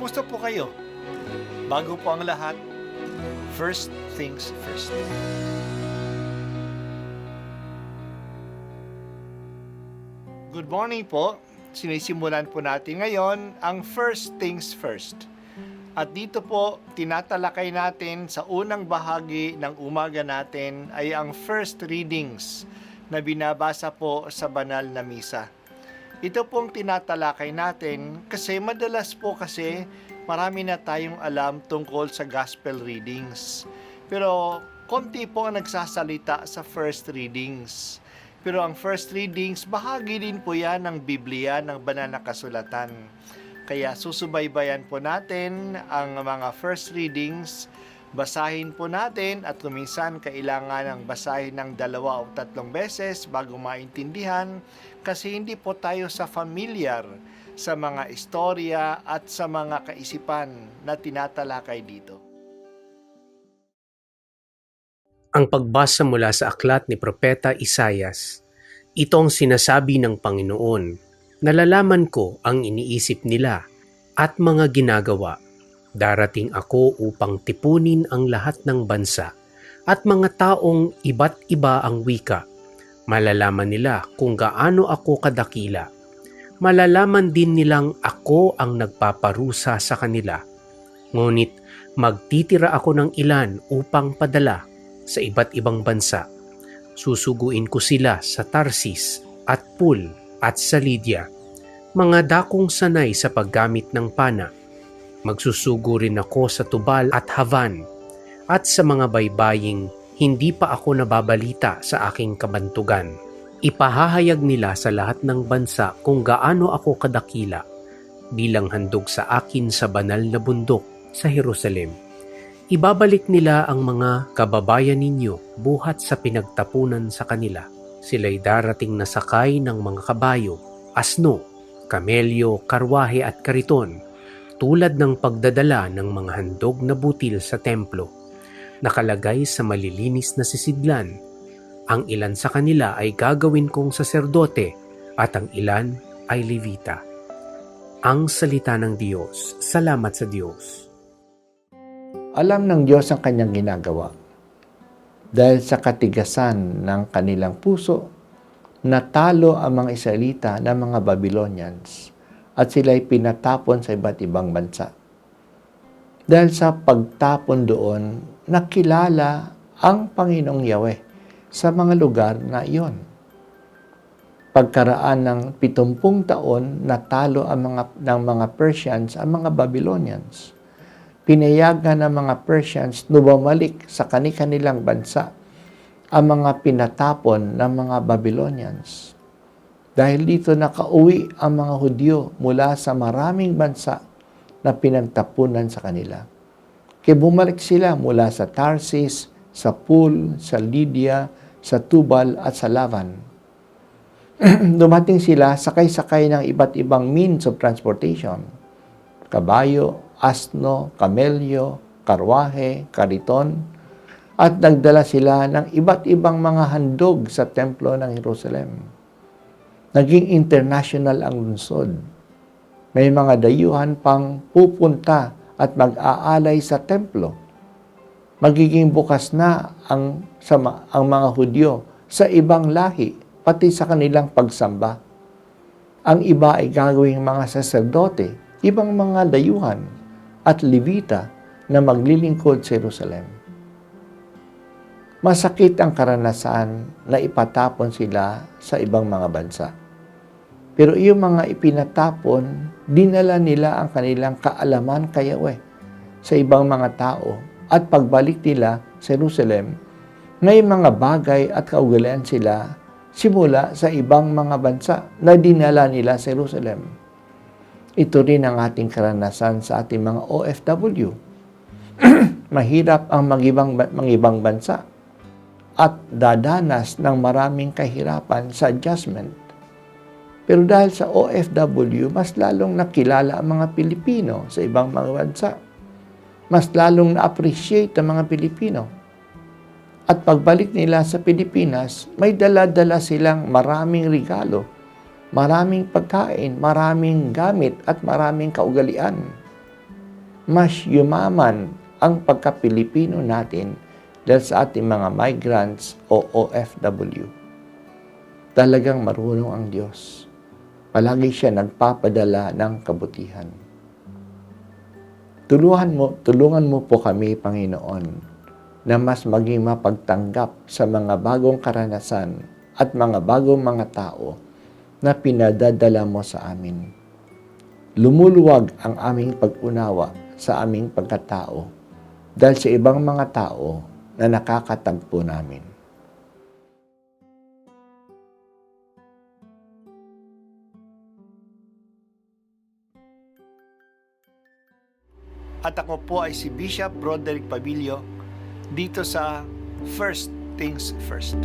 Kumusta po kayo? Bago po ang lahat, first things first. Good morning po. Sinisimulan po natin ngayon ang first things first. At dito po, tinatalakay natin sa unang bahagi ng umaga natin ay ang first readings na binabasa po sa banal na misa. Ito pong tinatalakay natin kasi madalas po kasi marami na tayong alam tungkol sa gospel readings. Pero konti po ang nagsasalita sa first readings. Pero ang first readings, bahagi din po yan ng Biblia, ng banal na kasulatan. Kaya susubaybayan po natin ang mga first readings, basahin po natin at kuminsan kailangan ng basahin ng 2 o 3 beses bago maintindihan kasi hindi po tayo familiar sa mga istorya at sa mga kaisipan na tinatalakay dito. Ang pagbasa mula sa aklat ni Propeta Isaias. Ito ang sinasabi ng Panginoon. Nalalaman ko ang iniisip nila at mga ginagawa. Darating ako upang tipunin ang lahat ng bansa at mga taong iba't iba ang wika. Malalaman nila kung gaano ako kadakila. Malalaman din nilang ako ang nagpaparusa sa kanila. Ngunit magtitira ako ng ilan upang padala sa iba't ibang bansa. Susuguin ko sila sa Tarsis at Pul at sa Lydia, mga dakong sanay sa paggamit ng pana. Magsusugo rin ako sa Tubal at Havan at sa mga baybaying hindi pa ako nababalita sa aking kabantugan. Ipahahayag nila sa lahat ng bansa kung gaano ako kadakila bilang handog sa akin sa banal na bundok sa Jerusalem. Ibabalik nila ang mga kababayan ninyo buhat sa pinagtapunan sa kanila. Sila'y darating na sakay ng mga kabayo, asno, kamelyo, karwahe at kariton, tulad ng pagdadala ng mga handog na butil sa templo. Nakalagay sa malilinis na sisidlan. Ang ilan sa kanila ay gagawin kong saserdote at ang ilan ay levita. Ang salita ng Diyos. Salamat sa Diyos. Alam ng Diyos ang kanyang ginagawa. Dahil sa katigasan ng kanilang puso, natalo ang mga Israelita ng mga Babylonians at sila'y pinatapon sa iba't ibang bansa. Dahil sa pagtapon doon, nakilala ang Panginoong Yahweh sa mga lugar na iyon. Pagkaraan ng 70 taon, natalo ng mga Persians ang mga Babylonians. Pinayagan ng mga Persians na bumalik sa kanilang bansa ang mga pinatapon ng mga Babylonians. Dahil dito nakauwi ang mga Hudyo mula sa maraming bansa na pinagtapunan sa kanila. Kaya bumalik sila mula sa Tarsis, sa Pul, sa Lydia, sa Tubal at sa Lavan. Dumating sila sakay-sakay ng iba't ibang means of transportation. Kabayo, asno, kamelyo, karwahe, kariton, at nagdala sila ng iba't ibang mga handog sa templo ng Jerusalem. Naging international ang lungsod. May mga dayuhan pang pupunta at mag-aalay sa templo. Magiging bukas na ang mga Hudyo sa ibang lahi, pati sa kanilang pagsamba. Ang iba ay gagawing mga saserdote, ibang mga dayuhan, at Levita na maglilingkod sa Jerusalem. Masakit ang karanasan na ipatapon sila sa ibang mga bansa. Pero yung mga ipinatapon, dinala nila ang kanilang kaalaman kay Yahweh sa ibang mga tao at pagbalik nila sa Jerusalem, may mga bagay at kaugalian sila simula sa ibang mga bansa na dinala nila sa Jerusalem. Ito rin ang ating karanasan sa ating mga OFW. Mahirap ang ibang bansa at dadanas ng maraming kahirapan sa adjustment. Pero dahil sa OFW, mas lalong nakilala ang mga Pilipino sa ibang mga bansa. Mas lalong na-appreciate ang mga Pilipino. At pagbalik nila sa Pilipinas, may dala-dala silang maraming regalo, maraming pagkain, maraming gamit at maraming kaugalian. mas yumaman ang pagka-Pilipino natin dahil sa ating mga migrants o OFW. Talagang marunong ang Diyos. Palagi siya nagpapadala ng kabutihan. Tulungan mo po kami, Panginoon, na mas maging mapagtanggap sa mga bagong karanasan at mga bagong mga tao na pinadadala mo sa amin. Lumuluwag ang aming pag-unawa sa aming pagkatao dahil sa ibang mga tao na nakakatagpo namin. At ako po ay si Bishop Broderick Pabilio dito sa First Things First.